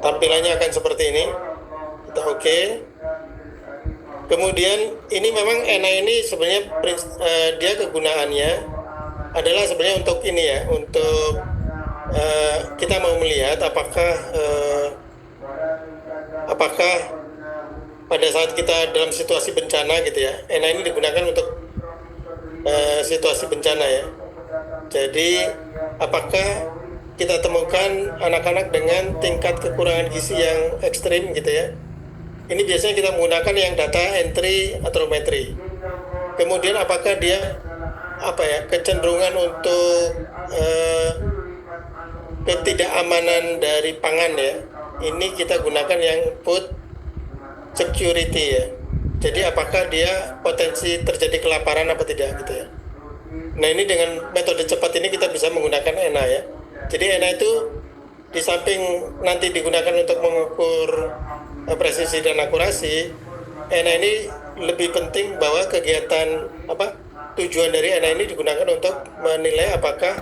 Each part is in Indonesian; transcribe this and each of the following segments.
Tampilannya akan seperti ini. Kita oke. Kemudian ini memang ENA ini sebenarnya dia kegunaannya adalah sebenarnya untuk ini ya, untuk kita mau melihat apakah pada saat kita dalam situasi bencana gitu ya, ENA ini digunakan untuk situasi bencana ya. Jadi apakah kita temukan anak-anak dengan tingkat kekurangan gizi yang ekstrim gitu ya. Ini biasanya kita menggunakan yang data entry atrometri. Kemudian apakah dia kecenderungan untuk ketidakamanan dari pangan ya. Ini kita gunakan yang food security ya. Jadi apakah dia potensi terjadi kelaparan apa tidak gitu ya. Nah ini dengan metode cepat ini kita bisa menggunakan ENA ya. Jadi ENA itu di samping nanti digunakan untuk mengukur presisi dan akurasi, ENA ini lebih penting bahwa kegiatan tujuan dari ENA ini digunakan untuk menilai apakah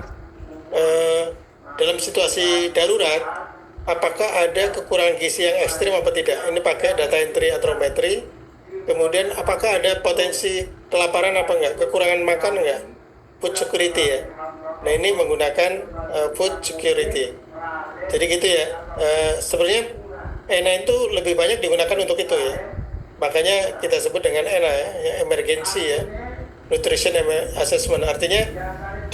dalam situasi darurat apakah ada kekurangan gizi yang ekstrim apa tidak. Ini pakai data entry atrometri. Kemudian apakah ada potensi kelaparan apa enggak, kekurangan makan enggak, food security ya. Nah ini menggunakan food security. Jadi gitu ya. Sebenarnya ENA itu lebih banyak digunakan untuk itu ya. Makanya kita sebut dengan ENA ya, emergency ya, nutrition assessment. Artinya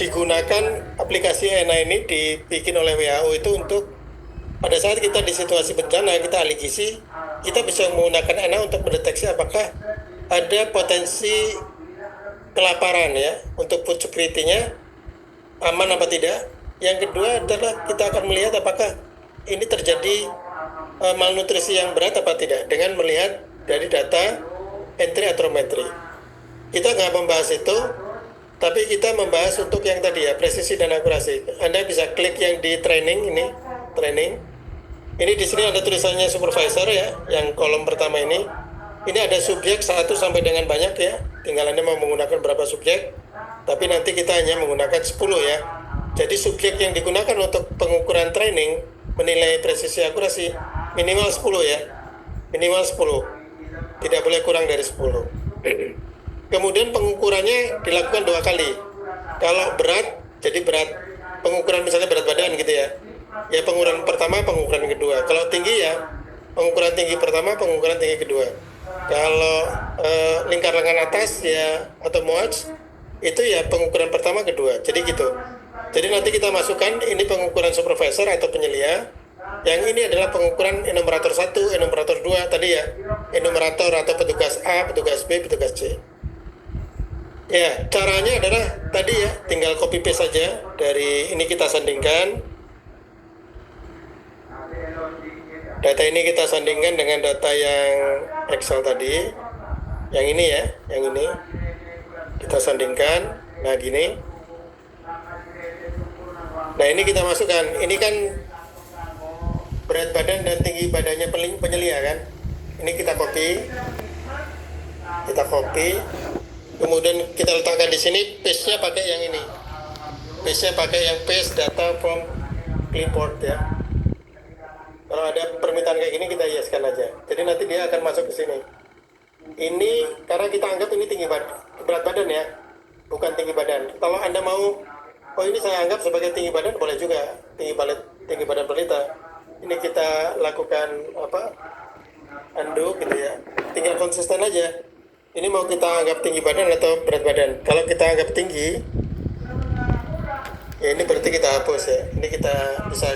digunakan aplikasi ENA ini dibikin oleh WHO itu untuk pada saat kita di situasi bencana, kita ahli gizi, kita bisa menggunakan ENA untuk mendeteksi apakah ada potensi kelaparan ya, untuk food security-nya aman apa tidak. Yang kedua adalah kita akan melihat apakah ini terjadi malnutrisi yang berat apa tidak dengan melihat dari data entry atrometri. Kita nggak membahas itu, tapi kita membahas untuk yang tadi ya, presisi dan akurasi. Anda bisa klik yang di training ini, training. Ini di sini ada tulisannya supervisor ya, yang kolom pertama ini. Ini ada subjek 1 sampai dengan banyak ya. Tinggal Anda mau menggunakan berapa subjek. Tapi nanti kita hanya menggunakan 10 ya. Jadi subjek yang digunakan untuk pengukuran training, menilai presisi akurasi, minimal 10 ya. Minimal 10. Tidak boleh kurang dari 10. Kemudian pengukurannya dilakukan 2 kali. Kalau berat, jadi berat. Pengukuran misalnya berat badan gitu ya. Ya pengukuran pertama, pengukuran kedua. Kalau tinggi ya, pengukuran tinggi pertama, pengukuran tinggi kedua. Kalau lingkar lengan atas ya, atau MOAC, itu ya pengukuran pertama, kedua. Jadi gitu. Jadi nanti kita masukkan ini pengukuran supervisor atau penyelia. Yang ini adalah pengukuran enumerator 1, enumerator 2 tadi ya. Enumerator atau petugas A, petugas B, petugas C. Ya, caranya adalah tadi ya, tinggal copy paste saja dari ini kita sandingkan. Data ini kita sandingkan dengan data yang Excel tadi. Yang ini ya, yang ini. Kita sandingkan. Nah, gini. Nah, ini kita masukkan. Ini kan berat badan dan tinggi badannya penyelia kan. Ini kita copy. Kita copy. Kemudian kita letakkan di sini, paste-nya pakai yang ini. Paste-nya pakai yang paste data from clipboard ya. Kalau ada permintaan kayak gini kita yeskan aja. Jadi nanti dia akan masuk ke sini. Ini karena kita anggap ini berat badan ya, bukan tinggi badan. Kalau Anda mau, oh ini saya anggap sebagai tinggi badan, boleh juga tinggi badan balita. Ini kita lakukan undo gitu ya. Tinggal konsisten aja. Ini mau kita anggap tinggi badan atau berat badan. Kalau kita anggap tinggi, ya ini berarti kita hapus ya. Ini kita bisa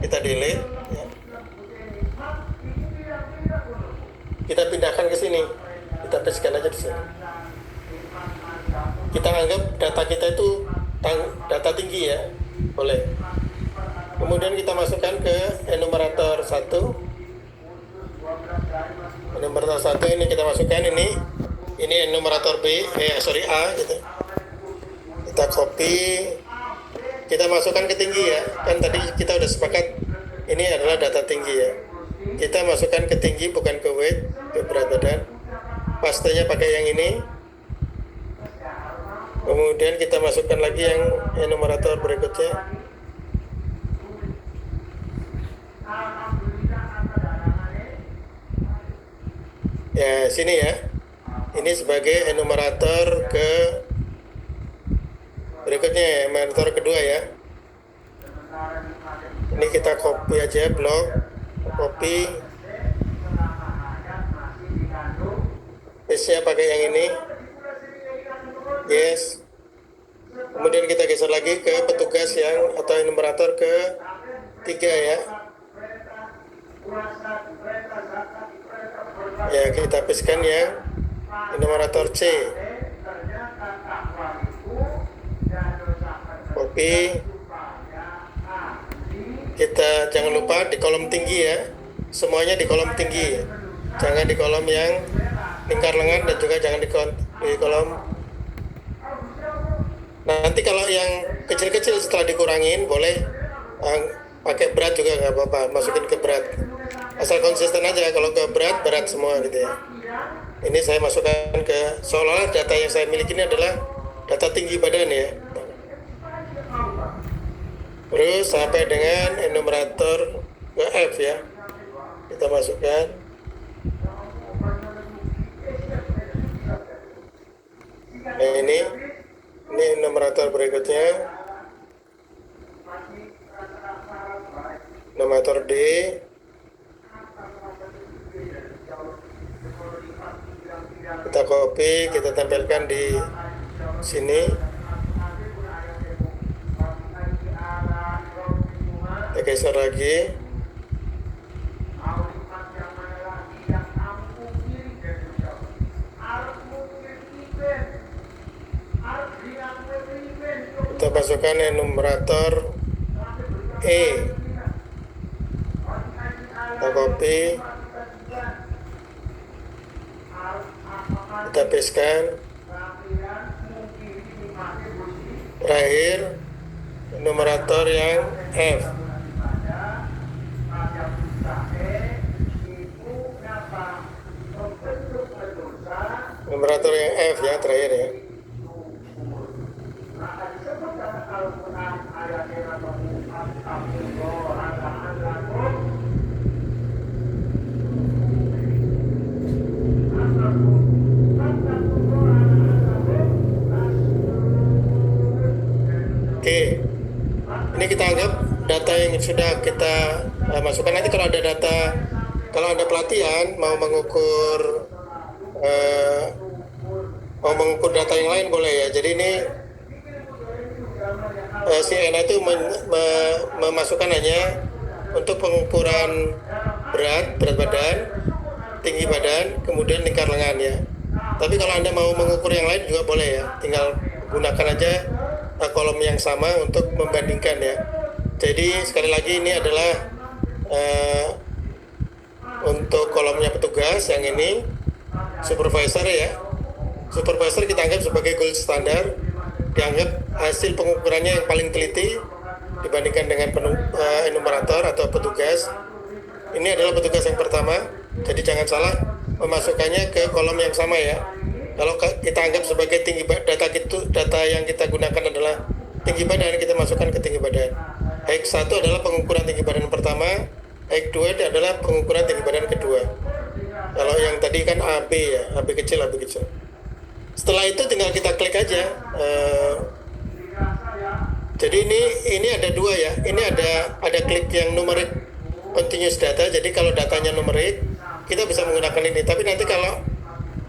kita delete. Ya. Kita pindahkan ke sini. Kita pastekan aja di sini. Kita anggap data kita itu data tinggi ya. Boleh. Kemudian kita masukkan ke enumerator 1. Enumerator 1 ini kita masukkan ini enumerator A gitu. Kita copy, kita masukkan ke tinggi ya. Kan tadi kita udah sepakat ini adalah data tinggi ya. Kita masukkan ke tinggi bukan ke weight, ke berat badan. Pastenya pakai yang ini. Kemudian kita masukkan lagi yang enumerator berikutnya. Ya, sini ya. Ini sebagai enumerator ke berikutnya, enumerator kedua ya. Ini kita copy aja blok, copy. Paste-nya pakai yang ini. Yes. Kemudian kita geser lagi ke petugas yang atau enumerator ke 3 ya. Ya, kita pastekan yang enumerator C. Copy. Kita jangan lupa di kolom tinggi ya. Semuanya di kolom tinggi. Jangan di kolom yang lingkar lengan dan juga jangan di kolom. Nanti kalau yang kecil-kecil setelah dikurangin boleh pakai berat juga nggak apa-apa, masukin ke berat. Asal konsisten aja, kalau ke berat, berat semua gitu ya. Ini saya masukkan ke, seolah-olah data yang saya miliki ini adalah data tinggi badan ya. Terus sampai dengan enumerator ke F ya. Kita masukkan. Nah ini enumerator berikutnya. Enumerator D. Kita copy, kita tempelkan di sini. Kita geser lagi. Kita masukkan enumerator E. Kita copy. Kita pastekan. Terakhir enumerator yang F. Enumerator yang F ya terakhir ya. Oke, ini kita anggap data yang sudah kita masukkan. Nanti kalau ada data, kalau ada pelatihan mau mengukur data yang lain boleh ya. Jadi ini si ENA itu memasukkan hanya untuk pengukuran berat badan, tinggi badan, kemudian lingkar lengan ya. Tapi kalau Anda mau mengukur yang lain juga boleh ya. Tinggal gunakan aja kolom yang sama untuk membandingkan ya. Jadi sekali lagi ini adalah untuk kolomnya petugas, yang ini supervisor ya. Supervisor kita anggap sebagai gold standar, dianggap hasil pengukurannya yang paling teliti dibandingkan dengan enumerator atau petugas. Ini adalah petugas yang pertama, jadi jangan salah memasukkannya ke kolom yang sama ya. Kalau kita anggap sebagai tinggi data yang kita gunakan adalah tinggi badan, kita masukkan ke tinggi badan. H1 adalah pengukuran tinggi badan pertama, H2 adalah pengukuran tinggi badan kedua. Kalau yang tadi kan AB ya, AB kecil, AB kecil. Setelah itu tinggal kita klik aja. Jadi ini ada dua ya. Ini ada klik yang numerik continuous data. Jadi kalau datanya numerik, kita bisa menggunakan ini. Tapi nanti kalau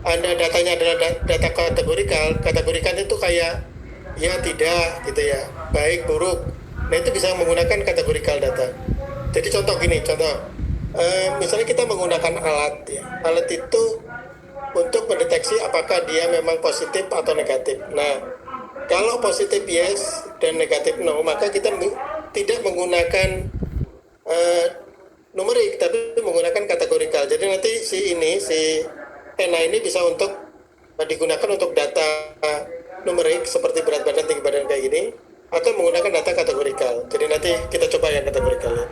Anda datanya adalah data kategorikan itu kayak ya tidak gitu ya, baik buruk. Nah itu bisa menggunakan kategorikal data. Jadi contoh gini, misalnya kita menggunakan alat ya. Alat itu untuk mendeteksi apakah dia memang positif atau negatif. Nah, kalau positif yes dan negatif no, maka kita tidak menggunakan numerik, tapi menggunakan kategorikal. Jadi nanti si ENA ini bisa untuk digunakan untuk data numerik seperti berat badan, tinggi badan kayak gini, atau menggunakan data kategorikal. Jadi nanti kita coba yang kategorikal ya.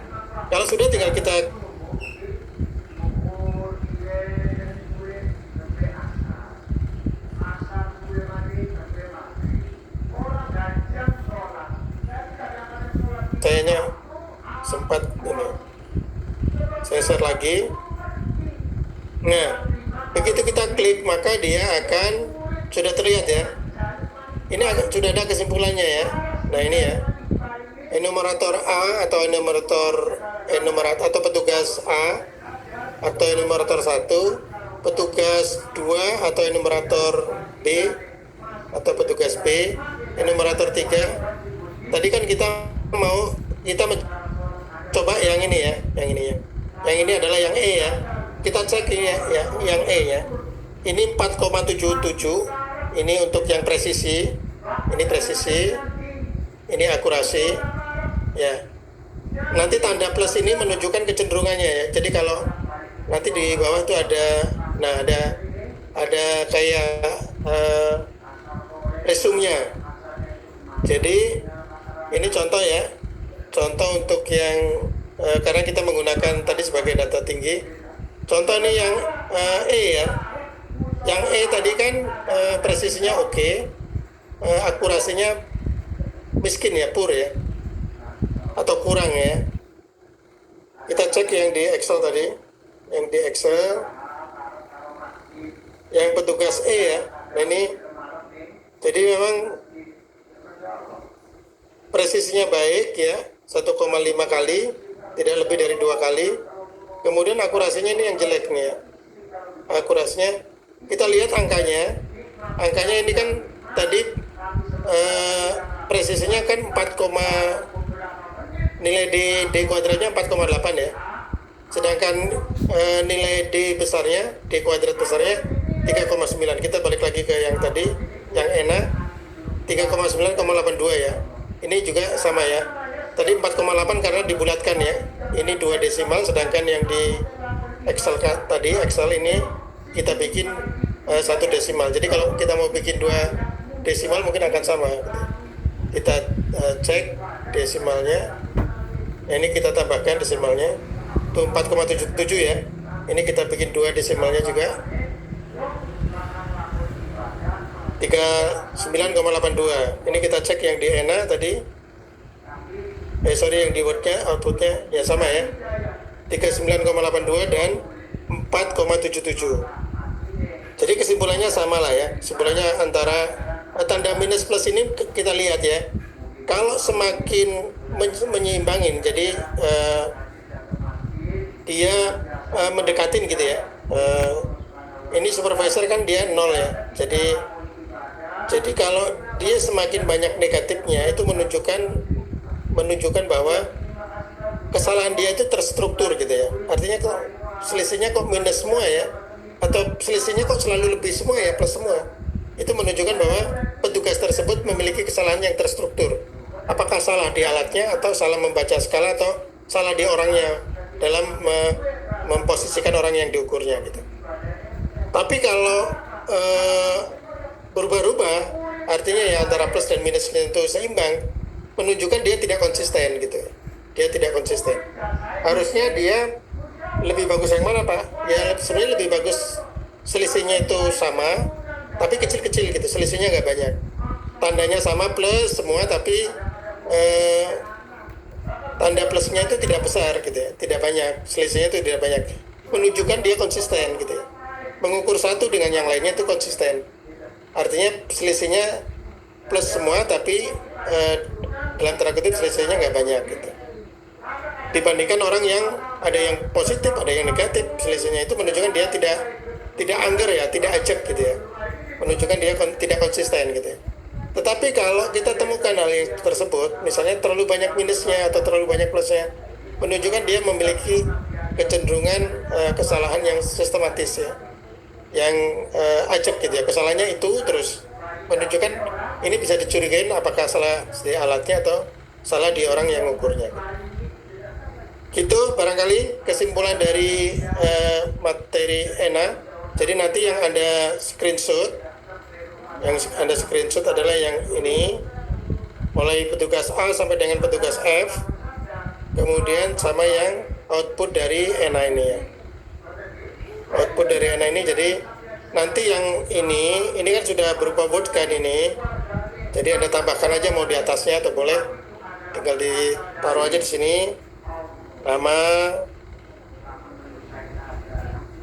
Kalau sudah tinggal kita geser lagi. Nah, begitu kita klik maka dia akan sudah terlihat ya. Ini sudah ada kesimpulannya ya. Nah ini ya, enumerator A atau enumerator atau petugas A atau enumerator 1, petugas 2 atau enumerator B atau petugas B, enumerator 3. Tadi kan kita coba yang ini ya, yang ini ya. Yang ini adalah yang E ya. Kita cek ini ya, yang E ya. Ini 4,77. Ini untuk yang presisi. Ini presisi. Ini akurasi. Ya. Nanti tanda plus ini menunjukkan kecenderungannya ya. Jadi kalau nanti di bawah itu ada kayak resumnya. Jadi ini contoh ya. Contoh untuk yang karena kita menggunakan tadi sebagai data tinggi. Contoh ini yang E ya. Yang E tadi kan presisinya oke, akurasinya miskin ya, poor ya, atau kurang ya. Kita cek yang di Excel tadi, yang di Excel, yang petugas E ya. Nah ini, jadi memang presisinya baik ya, 1,5 kali, tidak lebih dari 2 kali. Kemudian akurasinya ini yang jelek nih ya. Akurasinya, kita lihat angkanya ini kan tadi presisinya kan nilai D kuadratnya 4,8 ya. Sedangkan nilai D kuadrat besarnya 3,9. Kita balik lagi ke yang tadi, yang ENA 3,9,82 ya. Ini juga sama ya. Tadi 4,8 karena dibulatkan ya. Ini 2 desimal, sedangkan yang di Excel tadi, Excel ini kita bikin 1 desimal. Jadi kalau kita mau bikin 2 desimal mungkin akan sama. Kita cek desimalnya. Nah, ini kita tambahkan desimalnya. Itu 4,77 ya. Ini kita bikin 2 desimalnya juga. 39,82. Ini kita cek yang di ENA tadi. Yang di Word-nya, outputnya ya sama ya. 39,82 dan 4,77. Jadi kesimpulannya sama lah ya. Kesimpulannya antara tanda minus plus ini kita lihat ya. Kalau semakin menyeimbangin, jadi dia mendekatin gitu ya. Ini supervisor kan dia 0 ya. Jadi kalau dia semakin banyak negatifnya itu menunjukkan bahwa kesalahan dia itu terstruktur gitu ya. Artinya kok selisihnya kok minus semua ya, atau selisihnya kok selalu lebih semua ya, plus semua. Itu menunjukkan bahwa petugas tersebut memiliki kesalahan yang terstruktur. Apakah salah di alatnya, atau salah membaca skala, atau salah di orangnya dalam memposisikan orang yang diukurnya gitu. Tapi kalau berubah-ubah, artinya ya antara plus dan minusnya itu seimbang, menunjukkan dia tidak konsisten gitu. Dia tidak konsisten. Harusnya dia lebih bagus yang mana Pak? Ya sebenarnya lebih bagus selisihnya itu sama, tapi kecil-kecil gitu, selisihnya nggak banyak. Tandanya sama plus semua, tapi tanda plusnya itu tidak besar gitu ya, tidak banyak, selisihnya itu tidak banyak. Menunjukkan dia konsisten gitu ya. Mengukur satu dengan yang lainnya itu konsisten. Artinya selisihnya plus semua, tapi dalam tanda kutip selisihnya nggak banyak gitu. Dibandingkan orang yang ada yang positif, ada yang negatif, selisihnya itu menunjukkan dia tidak angger ya, tidak ajak gitu ya. Menunjukkan dia tidak konsisten gitu ya. Tetapi kalau kita temukan hal yang tersebut, misalnya terlalu banyak minusnya atau terlalu banyak plusnya, menunjukkan dia memiliki kecenderungan kesalahan yang sistematis ya, yang ajak gitu ya. Kesalahannya itu terus menunjukkan ini bisa dicurigain apakah salah di alatnya atau salah di orang yang mengukurnya. Gitu barangkali kesimpulan dari materi ENA. Jadi nanti yang Anda screenshot, adalah yang ini, mulai petugas A sampai dengan petugas F, kemudian sama yang output dari ENA ini ya. Output dari ENA ini, jadi nanti yang ini kan sudah berupa Word kan ini. Jadi Anda tambahkan aja mau di atasnya atau boleh tinggal ditaruh aja di sini nama,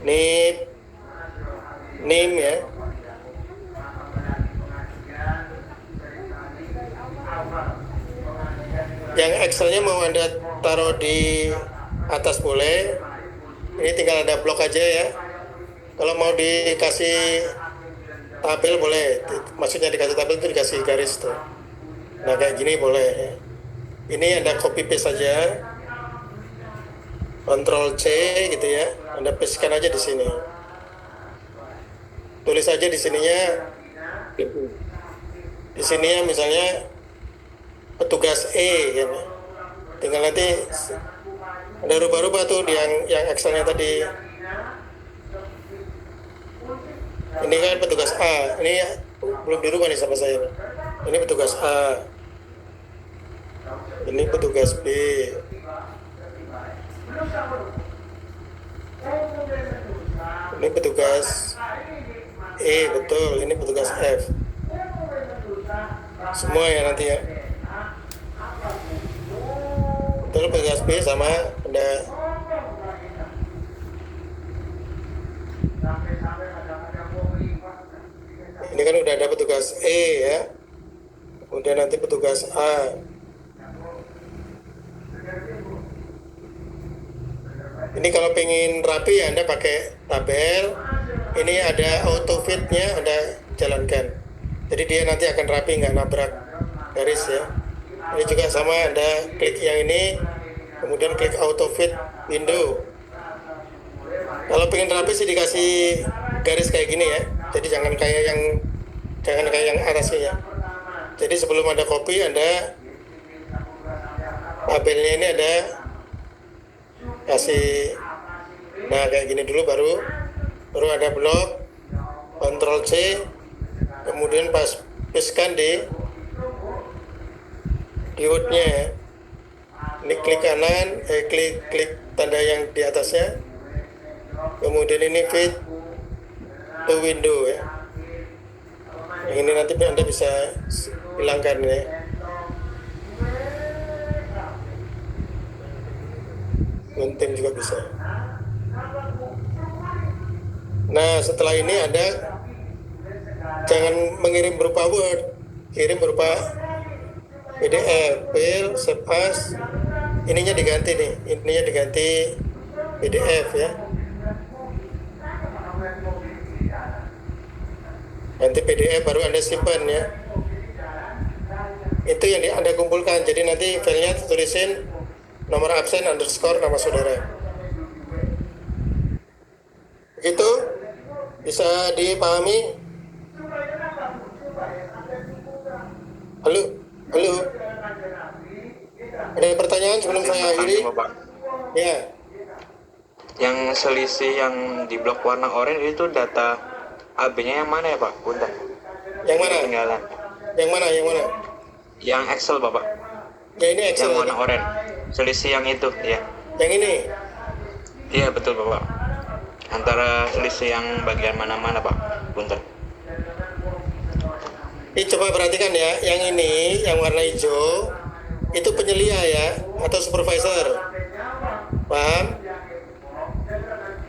NIP, NIM ya. Yang Excelnya mau Anda taruh di atas boleh. Ini tinggal Anda blok aja ya. Kalau mau dikasih tabel boleh. Maksudnya dikasih tabel itu dikasih garis tuh. Nah kayak gini boleh ya. Ini Anda copy paste saja. Ctrl C gitu ya. Anda pastekan aja di sini. Tulis aja di sininya. Di sininya misalnya petugas E ya. Tinggal nanti ada rubah-rubah tuh di yang Excelnya tadi. Ini kan petugas A. Ini belum dirubah nih sama saya. Ini petugas A. Ini petugas B. Ini petugas E, betul. Ini petugas F. Semua ya nanti ya. Betul, petugas B sama ada. Ini kan udah ada petugas E ya. Kemudian nanti petugas A. Ini kalau pengen rapi ya Anda pakai tabel. Ini ada auto fit-nya Anda jalankan. Jadi dia nanti akan rapi, nggak nabrak garis ya. Ini juga sama, Anda klik yang ini, kemudian klik auto fit window. Kalau pengen rapi sih dikasih garis kayak gini ya. Jadi jangan kayak yang atasnya ya. Jadi sebelum Anda copy, Anda tabelnya ini ada kasih, nah kayak gini dulu, baru ada blok, Ctrl C, kemudian pastekan di keywordnya ya. Ini klik kanan, klik tanda yang di atasnya, kemudian ini fit to window ya. Yang ini nanti Anda bisa hilangkan ya. Gunting juga bisa. Nah setelah ini Anda jangan mengirim berupa Word, kirim berupa PDF, file, save as. Ininya diganti nih, ininya diganti PDF ya. Nanti PDF baru Anda simpan ya. Itu yang Anda kumpulkan. Jadi nanti filenya tulisin nomor absen underscore nama saudara. Begitu bisa dipahami? Halo, halo. Ada pertanyaan sebelum saya akhiri? Ya. Yang selisih yang di blok warna oranye itu data AB-nya yang mana ya Pak? Udah. Yang mana? Ketinggalan. Yang mana? Yang mana? Yang Excel Bapak. Ya ini Excel. Yang warna oranye. Selisih yang itu, ya. Yang ini. Iya betul Bapak. Antara selisih yang bagian mana-mana Pak? Punten. Ini coba perhatikan ya, yang ini, yang warna hijau, itu penyelia ya, atau supervisor. Paham?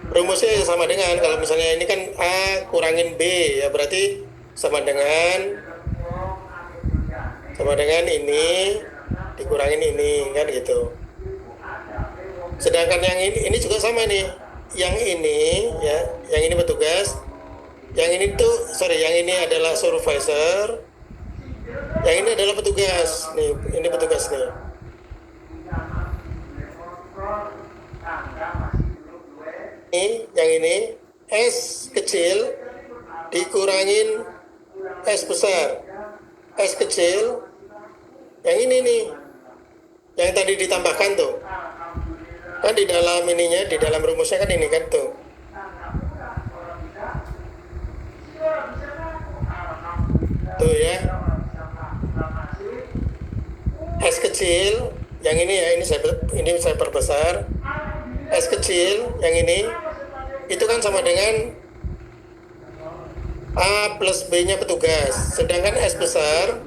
Rumusnya sama dengan, kalau misalnya ini kan A kurangin B, ya berarti sama dengan ini, dikurangin ini, kan gitu. Sedangkan yang ini juga sama nih, yang ini ya, yang ini petugas, yang ini yang ini adalah supervisor, yang ini adalah petugas nih, ini petugas nih. Yang ini S kecil dikurangin S besar, S kecil, yang ini nih, yang tadi ditambahkan tuh, kan di dalam ininya, di dalam rumusnya kan ini kan tuh. Tuh ya, S kecil, yang ini ya, ini saya perbesar. S kecil, yang ini, itu kan sama dengan A plus B-nya petugas. Sedangkan S besar,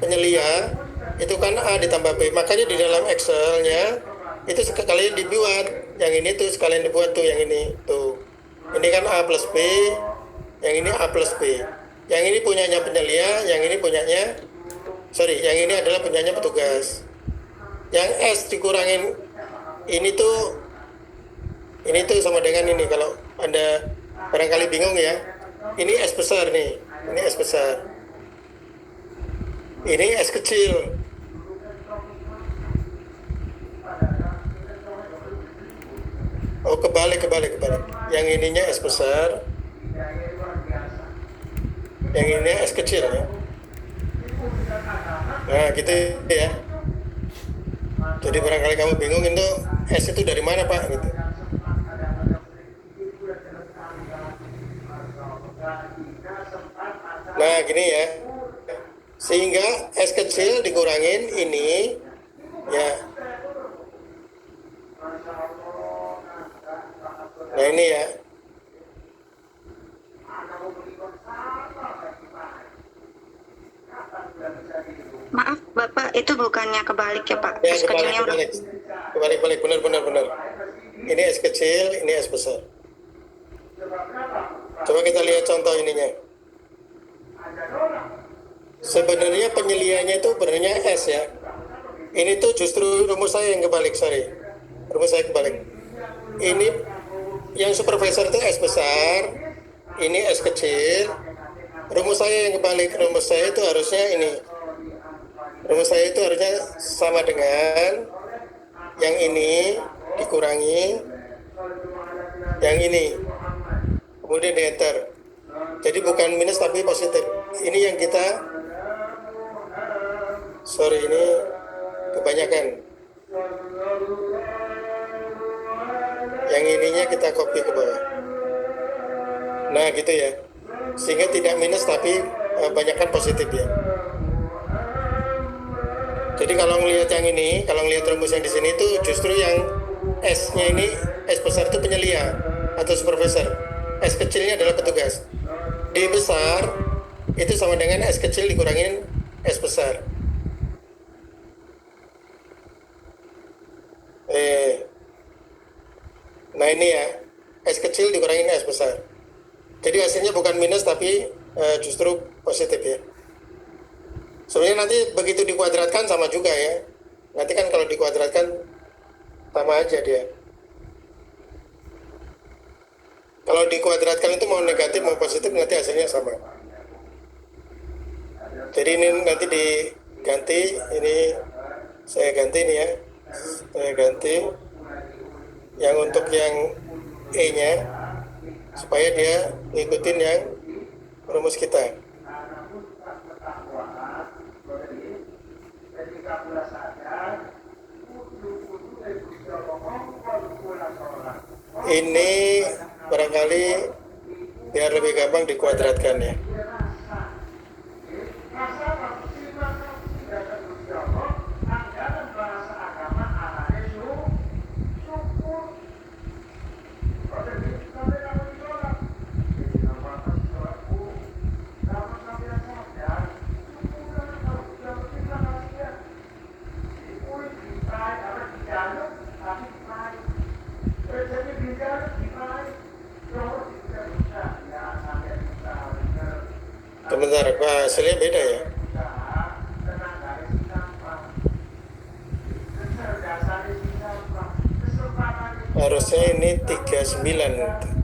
penyelia, itu kan A ditambah B. Makanya di dalam Excel-nya, itu sekalian dibuat. Yang ini tuh sekalian dibuat tuh, yang ini tuh. Ini kan A plus B, yang ini A plus B. Yang ini punyanya penyelia, yang ini punyanya, yang ini adalah punyanya petugas. Yang S dikurangin ini tuh sama dengan ini. Kalau Anda barangkali bingung ya, ini S besar nih, ini S besar. Ini S kecil. Oh, kebalik. Yang ininya S besar, yang ini S kecil ya. Nah, gitu ya. Jadi barangkali kamu bingung itu S itu dari mana, Pak? Gitu. Nah, gini ya. Sehingga S kecil dikurangin ini ya. Nah, ini ya. Maaf, Bapak, itu bukannya kebalik ya, Pak? Ya, S kecilnya udah. kebalik, benar. Ini S kecil, ini S besar. Coba kita lihat contoh ininya. Sebenarnya penyelianya itu sebenarnya S ya. Ini tuh justru rumus saya yang kebalik, rumus saya kebalik. Ini yang supervisor itu S besar, ini S kecil. Rumus saya yang kebalik, rumus saya itu harusnya ini. Rumus saya itu harusnya sama dengan yang ini dikurangi yang ini, kemudian di enter. Jadi bukan minus tapi positif. Ini yang kita, ini kebanyakan. Yang ininya kita copy ke bawah. Nah, gitu ya. Sehingga tidak minus tapi banyakkan positif ya. Jadi kalau ngelihat yang ini, kalau ngelihat rumus yang di sini itu justru yang S-nya ini, S besar itu penyelia atau supervisor. S kecilnya adalah petugas. D besar itu sama dengan S kecil dikurangin S besar. Nah ini ya, S kecil dikurangin S besar. Jadi hasilnya bukan minus tapi justru positif ya. Sebenarnya nanti begitu dikuadratkan sama juga ya. Nanti kan kalau dikuadratkan sama aja dia. Kalau dikuadratkan itu mau negatif mau positif nanti hasilnya sama. Jadi ini nanti diganti, ini saya ganti nih ya. Saya ganti yang untuk yang E-nya supaya dia ngikutin yang rumus kita. Ini barangkali biar lebih gampang dikuadratkan ya. Sebentar, hasilnya beda ya. Harusnya ini 39.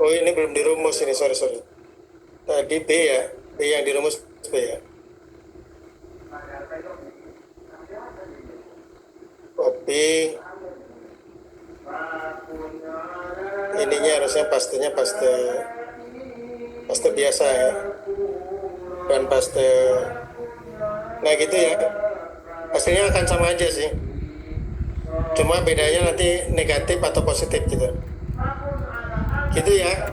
Oh ini belum dirumus ini, sorry. Tadi B ya, B yang dirumus B ya. Copy. Ininya harusnya pastenya paste biasa ya. Dan paste. Nah gitu ya. Hasilnya akan sama aja sih. Cuma bedanya nanti negatif atau positif gitu. Gitu ya.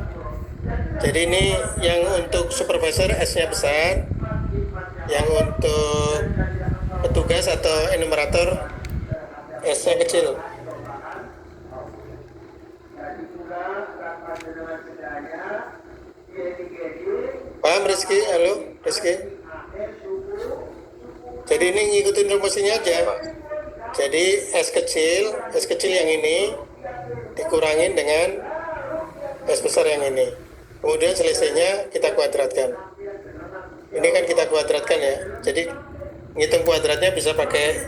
Jadi ini yang untuk supervisor S-nya besar, yang untuk petugas atau enumerator S-nya kecil. Paham Rizky? Halo Rizky? Jadi ini ngikutin rumusnya aja. Jadi S kecil yang ini dikurangin dengan S besar yang ini. Kemudian selisihnya kita kuadratkan. Ini kan kita kuadratkan ya. Jadi ngitung kuadratnya bisa pakai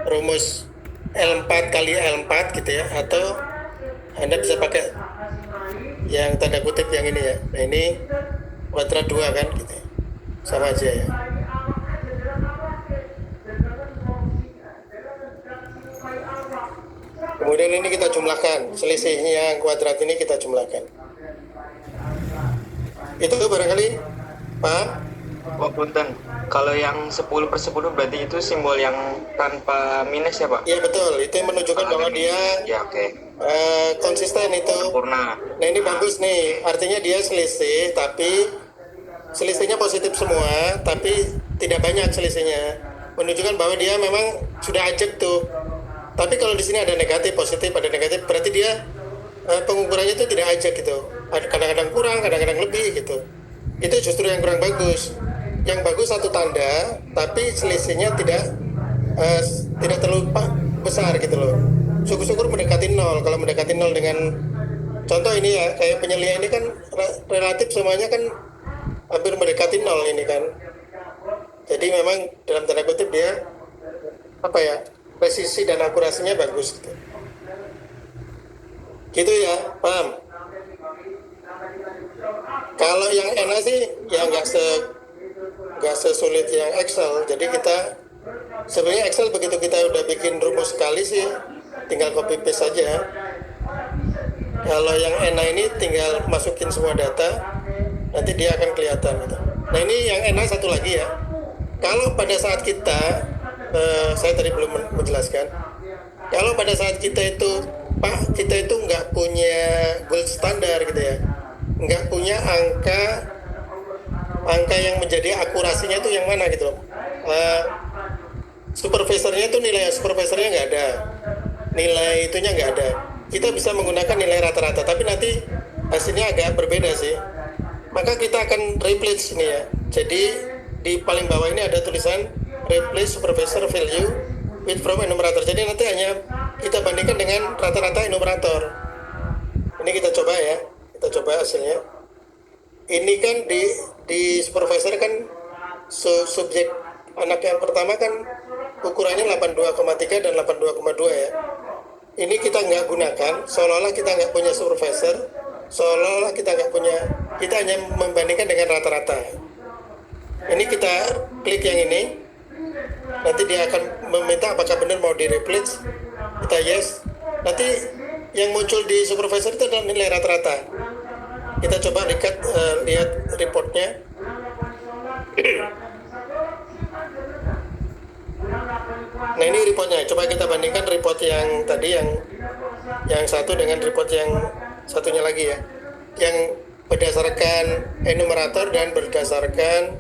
rumus L4 kali L4 gitu ya. Atau Anda bisa pakai yang tanda kutip yang ini ya. Nah ini kuadrat 2 kan gitu. Sama aja ya. Kemudian ini kita jumlahkan, selisihnya yang kuadrat ini kita jumlahkan. Itu barangkali paham? Oh punten, kalau yang 10/10 berarti itu simbol yang tanpa minus ya Pak? Iya betul, itu yang menunjukkan bahwa dia Ya oke. konsisten itu. Sempurna. Nah ini bagus nih, artinya dia selisih, tapi selisihnya positif semua, tapi tidak banyak selisihnya. Menunjukkan bahwa dia memang sudah ajak tuh. Tapi kalau di sini ada negatif, positif, ada negatif, berarti dia pengukurannya itu tidak ajak gitu. Kadang-kadang kurang, kadang-kadang lebih gitu. Itu justru yang kurang bagus. Yang bagus satu tanda, tapi selisihnya tidak terlalu besar gitu loh. Syukur-syukur mendekati 0. Kalau mendekati 0 dengan contoh ini ya, kayak penyelia ini kan relatif semuanya kan hampir mendekati 0 ini kan. Jadi memang dalam tanda kutip dia apa ya, presisi dan akurasinya bagus gitu. Gitu ya, paham? Kalau yang ENA sih ya nggak sesulit yang Excel. Jadi kita sebenarnya Excel begitu kita udah bikin rumus sekali sih tinggal copy paste saja. Kalau yang ENA ini tinggal masukin semua data, nanti dia akan kelihatan gitu. Nah ini yang ENA satu lagi ya. Kalau pada saat kita saya tadi belum menjelaskan. Kalau pada saat kita itu nggak punya gold standar gitu ya, nggak punya angka yang menjadi akurasinya itu yang mana gitu. Supervisornya itu nilai supervisornya nggak ada, nilai itunya nggak ada. Kita bisa menggunakan nilai rata-rata, tapi nanti hasilnya agak berbeda sih. Maka kita akan replace ini ya. Jadi di paling bawah ini ada tulisan replace supervisor value with from enumerator. Jadi nanti hanya kita bandingkan dengan rata-rata enumerator. Ini kita coba ya, kita coba hasilnya. Ini kan di supervisor kan subjek anak yang pertama kan ukurannya 82,3 dan 82,2 ya. Ini kita nggak gunakan, seolah-olah kita nggak punya supervisor, seolah-olah kita nggak punya, kita hanya membandingkan dengan rata-rata. Ini kita klik yang ini, nanti dia akan meminta apakah benar mau di replace, kita yes. Nanti yang muncul di supervisor itu adalah nilai rata-rata. Kita coba lihat reportnya. Nah ini reportnya, coba kita bandingkan report yang tadi yang satu dengan report yang satunya lagi ya, yang berdasarkan enumerator dan berdasarkan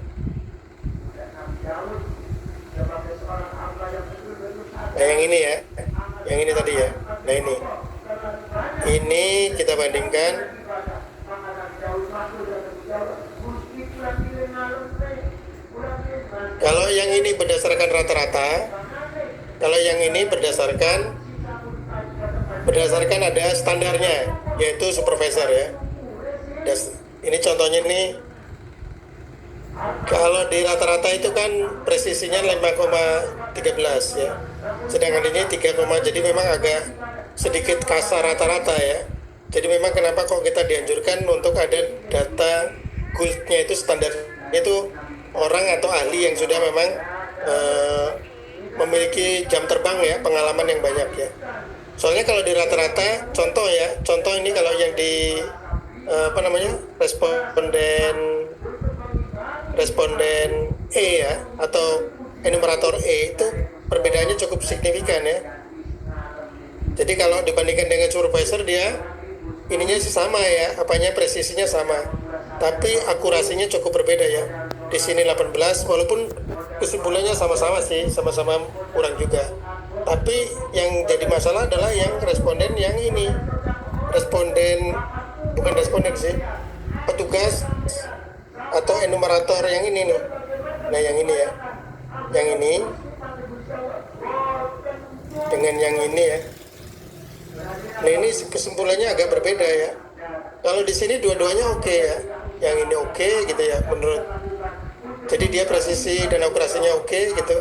nah yang ini ya, yang ini tadi ya. Nah ini kita bandingkan. Kalau yang ini berdasarkan rata-rata, kalau yang ini berdasarkan ada standarnya, yaitu supervisor ya. Ini contohnya nih, kalau di rata-rata itu kan presisinya 5,13 ya, sedangkan ini 3, jadi memang agak sedikit kasar rata-rata ya. Jadi memang kenapa kok kita dianjurkan untuk ada data goldnya itu standarnya itu orang atau ahli yang sudah memang memiliki jam terbang ya, pengalaman yang banyak ya. Soalnya kalau di rata-rata, contoh ini kalau yang di responden E ya, atau enumerator E itu perbedaannya cukup signifikan ya. Jadi kalau dibandingkan dengan supervisor dia ininya sih sama ya, presisinya sama. tapi akurasinya cukup berbeda ya. Di sini 18, walaupun kesimpulannya sama-sama sih, sama-sama kurang juga. Tapi yang jadi masalah adalah yang responden yang ini. Bukan responden sih, petugas atau enumerator yang ini nih. Nah yang ini ya, yang ini dengan yang ini ya. Nah ini kesimpulannya agak berbeda ya. Kalau di sini dua-duanya oke ya, yang ini oke gitu ya menurut. Jadi dia presisi dan akurasinya oke gitu.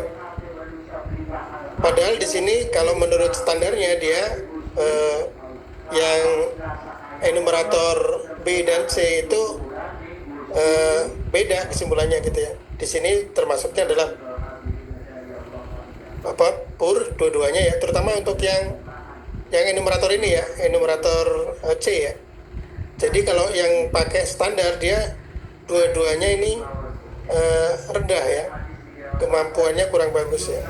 Padahal di sini kalau menurut standarnya dia yang enumerator B dan C itu beda kesimpulannya gitu ya. Di sini termasuknya adalah pur dua-duanya ya, terutama untuk yang enumerator ini ya, enumerator C ya. Jadi kalau yang pakai standar dia dua-duanya ini rendah ya, kemampuannya kurang bagus ya.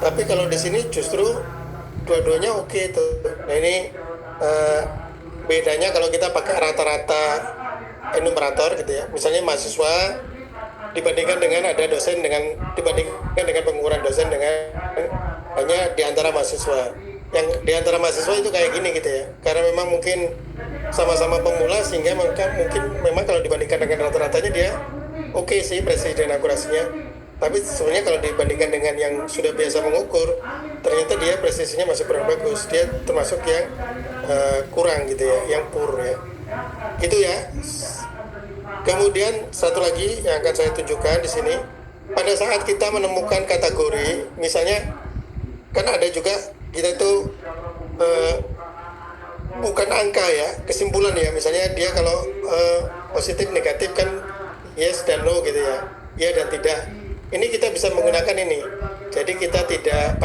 Tapi kalau di sini justru dua-duanya oke tuh. Nah ini bedanya kalau kita pakai rata-rata enumerator gitu ya. Misalnya mahasiswa dibandingkan dengan ada dosen dibandingkan dengan pengukuran dosen dengan hanya di antara mahasiswa. Yang di antara mahasiswa itu kayak gini gitu ya. Karena memang mungkin sama-sama pemula sehingga mungkin memang kalau dibandingkan dengan rata-ratanya dia oke sih presisi dan akurasinya. Tapi sebenarnya kalau dibandingkan dengan yang sudah biasa mengukur, ternyata dia presisinya masih kurang bagus. Dia termasuk yang kurang gitu ya, yang poor ya. Gitu ya. Kemudian satu lagi yang akan saya tunjukkan di sini, pada saat kita menemukan kategori, misalnya kan ada juga kita tuh bukan angka ya, kesimpulan ya. Misalnya dia kalau positif negatif kan yes dan no gitu ya, ya dan tidak. Ini kita bisa menggunakan ini. Jadi kita tidak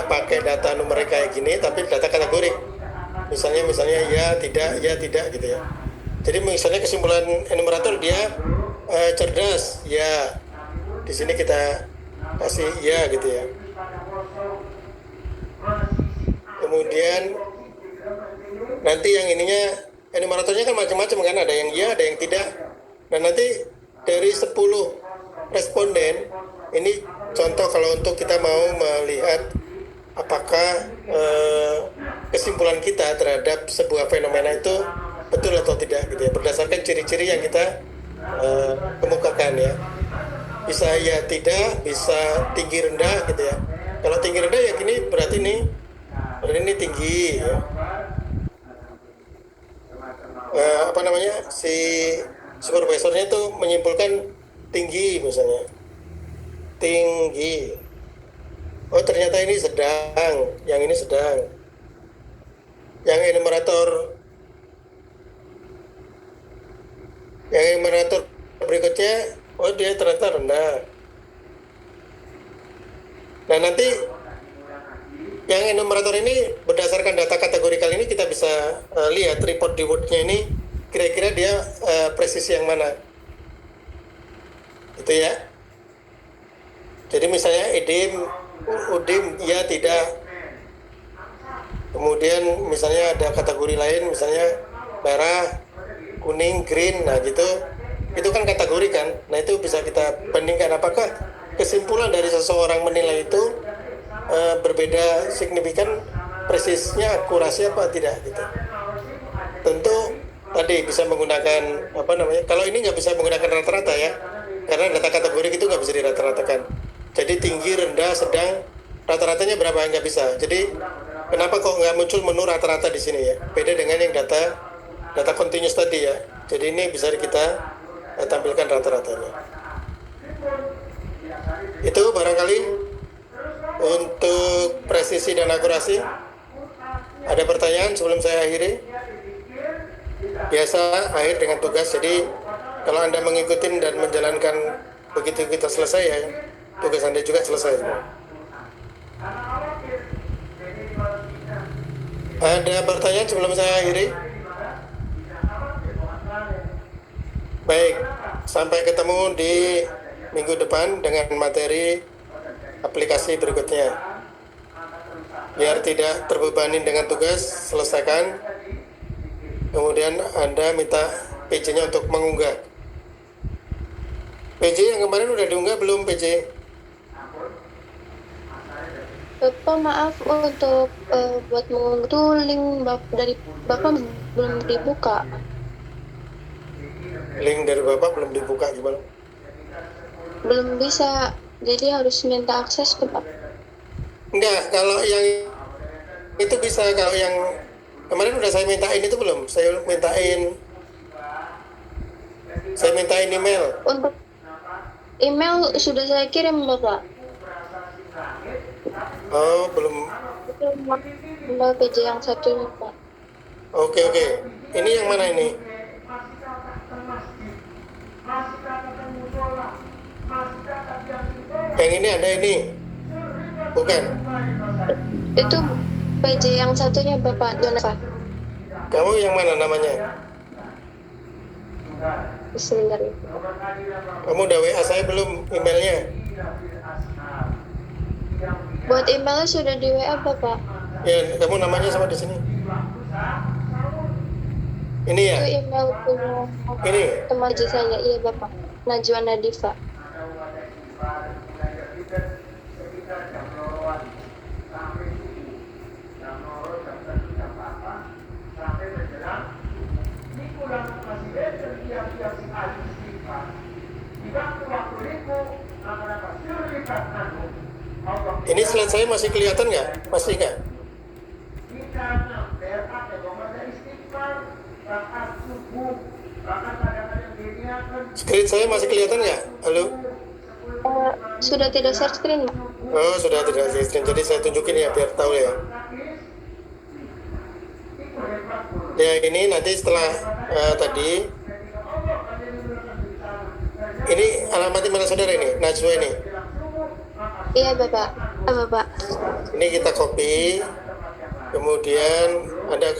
pakai data numerik kayak gini, tapi data kategori. Misalnya ya tidak gitu ya. Jadi misalnya kesimpulan enumerator dia cerdas ya. Di sini kita kasih ya gitu ya. Kemudian nanti yang ininya enumeratornya kan macam-macam kan, ada yang ya, ada yang tidak. Nah nanti dari 10 responden ini contoh kalau untuk kita mau melihat apakah kesimpulan kita terhadap sebuah fenomena itu betul atau tidak gitu ya, berdasarkan ciri-ciri yang kita kemukakan ya. Bisa ya tidak, bisa tinggi rendah gitu ya. Kalau tinggi rendah ya gini berarti ini tinggi ya. Si supervisornya itu menyimpulkan tinggi misalnya, tinggi. Oh ternyata ini sedang, yang ini sedang. Yang enumerator berikutnya, oh dia ternyata rendah. Nah nanti yang enumerator ini berdasarkan data kategorikal ini kita bisa lihat report rewardnya ini kira-kira dia presisi yang mana gitu ya. Jadi misalnya udim ya tidak. Kemudian misalnya ada kategori lain misalnya merah, kuning, green, nah gitu. Itu kan kategori kan. Nah itu bisa kita bandingkan apakah kesimpulan dari seseorang menilai itu berbeda signifikan presisnya, akurasi apa tidak gitu. Tentu tadi bisa menggunakan kalau ini nggak bisa menggunakan rata-rata ya, karena data kategori itu nggak bisa dirata-ratakan. Jadi tinggi, rendah, sedang, rata-ratanya berapa nggak bisa. Jadi kenapa kok nggak muncul menu rata-rata di sini ya? Beda dengan yang data continuous tadi ya. Jadi ini bisa kita tampilkan rata-ratanya. Itu barangkali untuk presisi dan akurasi. Ada pertanyaan sebelum saya akhiri? Biasa akhir dengan tugas. Jadi kalau Anda mengikuti dan menjalankan begitu kita selesai ya, tugas Anda juga selesai. Ada pertanyaan sebelum saya akhiri? Baik, sampai ketemu di minggu depan dengan materi aplikasi berikutnya. Biar tidak terbebani dengan tugas, selesaikan. kemudian Anda minta PJ-nya untuk mengunggah. PJ yang kemarin udah diunggah belum PJ? Bapak maaf untuk buat mengunggah itu link dari Bapak belum dibuka. Link dari Bapak belum dibuka gimana? Belum bisa, jadi harus minta akses ke Bapak. Enggak, kalau yang itu bisa, kalau yang kemarin udah saya mintain itu belum? Saya mintain email. Untuk email sudah saya kirim Bapak. Oh, belum. Itu email PJ yang satunya Pak. Oke. Ini yang mana ini? Yang ini ada ini? Bukan. Itu PJ yang satunya Bapak Jonathan. Kamu yang mana namanya? Sebentar. Kamu udah WA saya belum emailnya? Buat emailnya sudah di WA Bapak. Ya, kamu namanya sama di sini. Ini ya? Itu email punya Ini? teman kerja saya, iya Bapak. Najwa Nadifa. Ini slide saya masih kelihatan nggak? Masih nggak? Screen saya masih kelihatan nggak? Halo? Sudah tidak share screen, Pak. Oh, sudah tidak screen. Jadi saya tunjukin ya biar tahu ya. Ya, ini nanti setelah tadi. Ini alamatnya mana saudara ini? Najwa ini. Iya Bapak. Bapak. Ini kita copy. Kemudian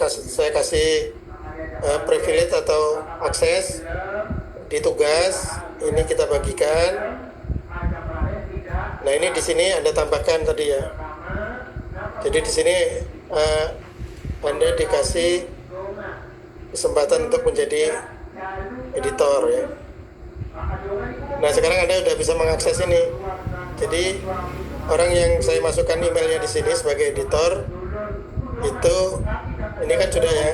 saya kasih privilege atau akses di tugas. Ini kita bagikan. Nah, ini di sini Anda tambahkan tadi ya. Jadi di sini Anda dikasih kesempatan untuk menjadi editor ya. Nah, sekarang Anda sudah bisa mengakses ini. Jadi orang yang saya masukkan emailnya di sini sebagai editor itu ini kan sudah ya,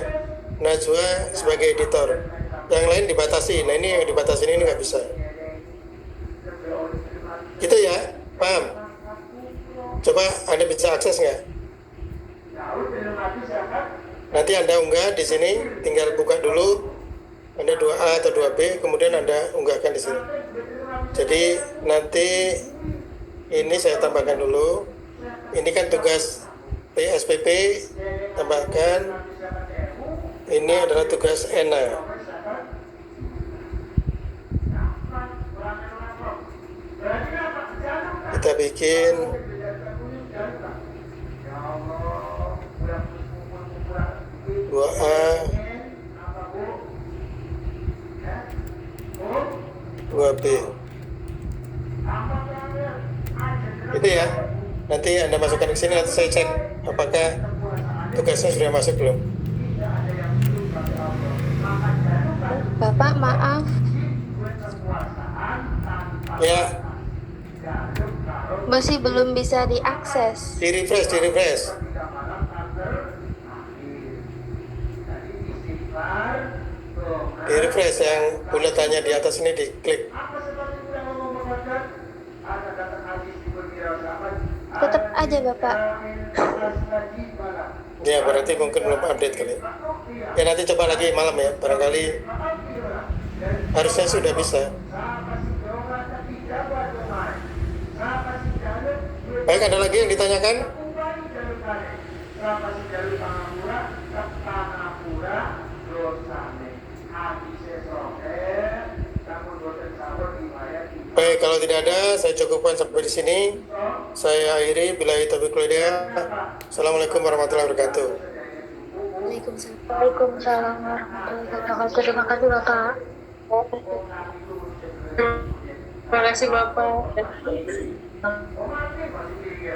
Najwa sebagai editor. Yang lain dibatasi. Nah, ini yang dibatasi ini nggak bisa. Gitu ya, paham? Coba Anda bisa akses nggak? Nanti Anda unggah di sini, tinggal buka dulu. Anda 2A atau 2B, kemudian Anda unggahkan di sini. Jadi nanti ini saya tambahkan dulu. Ini kan tugas PSPP, tambahkan. Ini adalah tugas ENA. Kita bikin 2A 2B. Itu ya. Nanti Anda masukkan ke sini, nanti saya cek apakah tugasnya sudah masuk belum. Bapak maaf. Ya, Masih belum bisa diakses. di refresh. Di refresh yang buletannya di atas ini diklik. Tetap aja Bapak. Ya, berarti mungkin belum update kali. Ya, nanti coba lagi malam ya, barangkali harusnya sudah bisa. Baik, ada lagi yang ditanyakan? Baik, kalau tidak ada, saya cukupkan sampai di sini. Saya akhiri, billahi taufiq wal hidayah. Assalamualaikum warahmatullahi wabarakatuh. Waalaikumsalam warahmatullahi wabarakatuh. Terima kasih Bapak. Terima kasih Bapak.